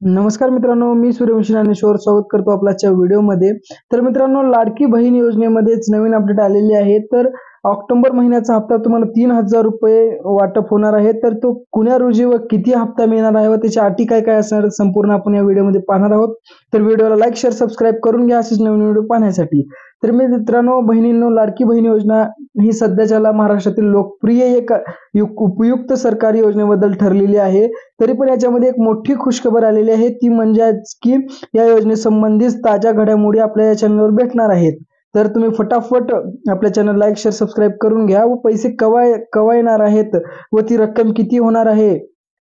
नमस्कार मित्रांनो, मी सूर्यवंशी ज्ञानेश्वर स्वागत करतो आपल्या आजच्या व्हिडिओमध्ये। तर मित्रांनो, लाडकी बहीण योजनेमध्येच नवीन अपडेट आलेली आहे। तर ऑक्टोबर महिन्याचा हप्ता तुम्हाला 3000 रुपये वाटप होणार आहे। तर तो कुण्या रोजी व किती हप्ता मिळणार आहे व त्याच्या अटी काय काय असणार संपूर्ण आपण या व्हिडिओमध्ये पाहणार आहोत। तर व्हिडिओला लाईक शेअर सबस्क्राइब करून घ्या असेच नवीन व्हिडिओ पाहण्यासाठी। तर मित्रांनो, बहिणींनो, लाडकी बहीण योजना ही सध्याच्याला महाराष्ट्रातील लोकप्रिय एक उपयुक्त सरकारी योजनेबद्दल ठरलेली आहे। तरी पण याच्यामध्ये एक मोठी खुशखबर आलेली आहे, ती म्हणजे की या योजनेसंबंधित ताज्या घडामोडी आपल्या या चॅनलवर भेटणार आहेत। तर तुम्ही फटाफट आपल्या चॅनल लाईक शेअर सबस्क्राइब करून घ्या व पैसे केव्हा येणार आहेत व ती रक्कम किती होणार आहे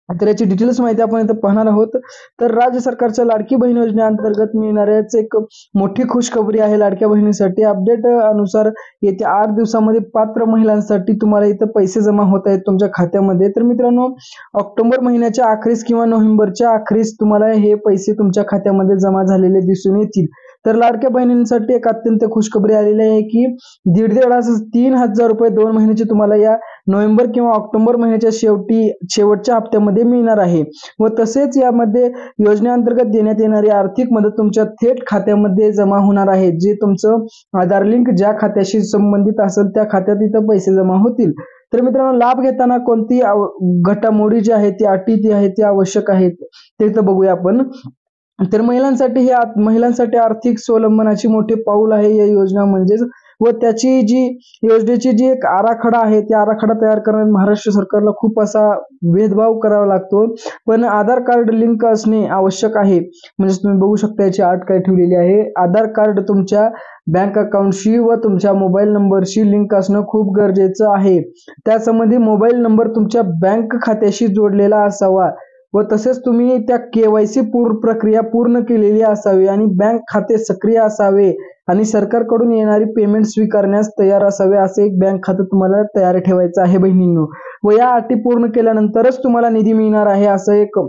तर याची डिटेल्स माहिती आपण इथे पाहणार आहोत। तर राज्य सरकारच्या लाडकी बहीण योजनेअंतर्गत मिळणाऱ्याच एक मोठी खुशखबरी आहे लाडक्या बहिणीसाठी। अपडेट अनुसार येत्या 8 दिवसांमध्ये पात्र महिलांसाठी तुम्हाला इथे पैसे जमा होत आहेत तुमच्या खात्यामध्ये। तर मित्रांनो, ऑक्टोबर महिन्याच्या अखेरीस किंवा नोव्हेंबरच्या अखेरीस तुम्हाला हे पैसे तुमच्या खात्यामध्ये जमा झालेले दिसून येतील। तर लाडक्या बहिणींसाठी एक अत्यंत खुशखबरी आलेली आहे की 3000 रुपये 2 महिन्याचे तुम्हाला या नोव्हेंबर किंवा ऑक्टोबर महिन्याच्या शेवटच्या हप्त्यामध्ये मिळणार आहे। व तसेच यामध्ये योजनेअंतर्गत देण्यात येणारी आर्थिक मदत तुमच्या थेट खात्यामध्ये जमा होणार आहे। जे तुमचं आधार लिंक ज्या खात्याशी संबंधित असेल त्या खात्यात इथं पैसे जमा होतील। तर मित्रांनो, लाभ घेताना कोणती घडामोडी जी आहे ती अटी ती आहे ती आवश्यक आहेत ते तर बघूया आपण। तर महिलांसाठी आर्थिक स्वावलंबनाची मोठे पाऊल आहे या योजना म्हणजेच। व त्याची जी योजनेची जी एक आराखडा आहे त्या आराखडा तयार करण्यात महाराष्ट्र सरकारला खूप असा भेदभाव करावा लागतो। पण आधार कार्ड लिंक असणे आवश्यक आहे। म्हणजे तुम्ही बघू शकता याची अट काय ठेवलेली आहे, आधार कार्ड तुमच्या बँक अकाउंटशी व तुमच्या मोबाईल नंबरशी लिंक असणं खूप गरजेचं आहे। त्यासंबंधी मोबाईल नंबर तुमच्या बँक खात्याशी जोडलेला असावा व तसेच तुम्ही त्या KYC प्रक्रिया पूर्ण केलेली असावी आणि बँक खाते सक्रिय असावे आणि सरकारकडून येणारी पेमेंट स्वीकारण्यास तयार असावे। असे एक बँक खाते तुम्हाला तयार ठेवायचं आहे बहिणींनो। व या अटी पूर्ण केल्यानंतरच तुम्हाला निधी मिळणार आहे असं एक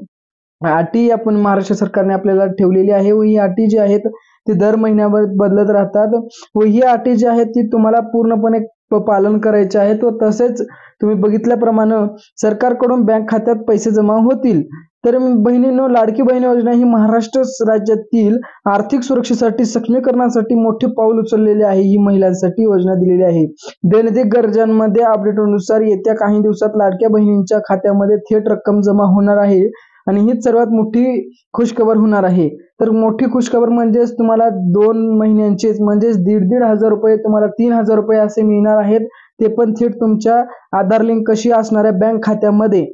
अटी आपण महाराष्ट्र सरकारने आपल्याला ठेवलेली आहे। व ही अटी जी आहेत ते दर महिन्यावर बदलत राहतात व ही अटी जी आहेत ती तुम्हाला पूर्णपणे पालन करायचे आहेत। व तसेच तुम्ही बघितल्याप्रमाणे सरकारकडून बँक खात्यात पैसे जमा होतील। तर बहिणींनो, लाडकी बहीण योजना ही महाराष्ट्र राज्यातील आर्थिक सुरक्षेसाठी सक्षमीकरणासाठी मोठे पाऊल उचललेले आहे। ही महिलांसाठी योजना दिलेली आहे। दैनंदिन गरजांमध्ये अपडेटनुसार येत्या काही दिवसात लाडक्या बहिणींच्या खात्यामध्ये थेट रक्कम जमा होणार आहे आणि हीच सर्वात मोठी खुशखबर होणार आहे। तर मोठी खुशखबर म्हणजेच तुम्हाला 2 महिन्यांचेच म्हणजेच 1500 रुपये तुम्हाला 3000 रुपये असे मिळणार आहेत। ते पण थेट तुमच्या आधार लिंक कशी असणाऱ्या बँक खात्यामध्ये,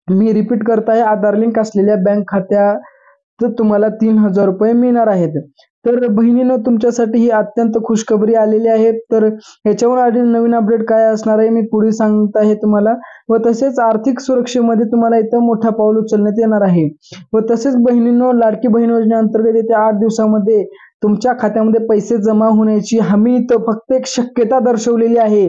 मी रिपीट करताय, आधार लिंक असलेल्या बँक खात्यात तुम्हाला 3000 रुपये मिळणार आहेत। तर बहिणींनो, तुमच्यासाठी ही अत्यंत खुशखबरी आलेली आहे। तर याच्यावर आधी नवीन अपडेट काय असणार आहे मी पुढे सांगत आहे तुम्हाला। व तसेच आर्थिक सुरक्षेमध्ये तुम्हाला इथं मोठा पाऊल उचलण्यात येणार आहे। व तसेच बहिणींनो, लाडकी बहीण योजनेअंतर्गत येत्या 8 दिवसामध्ये तुमच्या खात्यामध्ये पैसे जमा होण्याची हमी तर फक्त एक शक्यता दर्शवलेली आहे।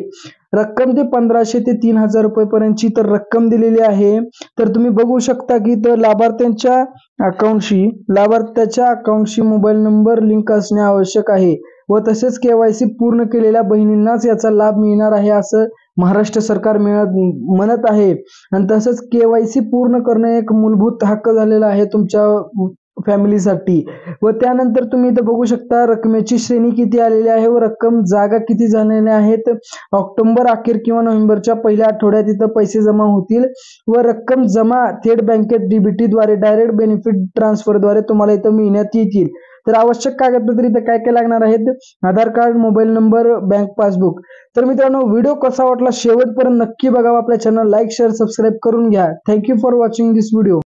रक्कम ते 1500 ते 3000 रुपये पर्यंतची तर रक्कम दिलेली आहे। तर तुम्ही बघू शकता की तर लाभार्थ्याच्या अकाउंटशी मोबाईल नंबर लिंक असणे आवश्यक आहे व तसेच KYC पूर्ण केलेल्या बहिणींनाच याचा लाभ मिळणार आहे असं महाराष्ट्र सरकार म्हणत आहे। आणि तसंच KYC पूर्ण करणे एक मूलभूत हक्क झालेला आहे तुमच्या फॅमिलीसाठी। व त्यानंतर तुम्ही इथं बघू शकता रकमेची श्रेणी किती आलेली आहे व रक्कम जागा किती झालेल्या आहेत। ऑक्टोबर अखेर किंवा नोव्हेंबरच्या पहिल्या आठवड्यात इथं पैसे जमा होतील व रक्कम जमा थेट बँकेत DBT द्वारे डायरेक्ट बेनिफिट ट्रान्सफर द्वारे तुम्हाला इथं मिळण्यात येतील। तर आवश्यक कागदपत्रे इथं काय काय लागणार आहेत, Aadhaar card, mobile number, bank passbook. तर मित्रांनो, व्हिडिओ कसा वाटला शेवटपर्यंत नक्की बघा। आपल्या चॅनल लाईक शेअर सबस्क्राइब करून घ्या। Thank you for watching this video.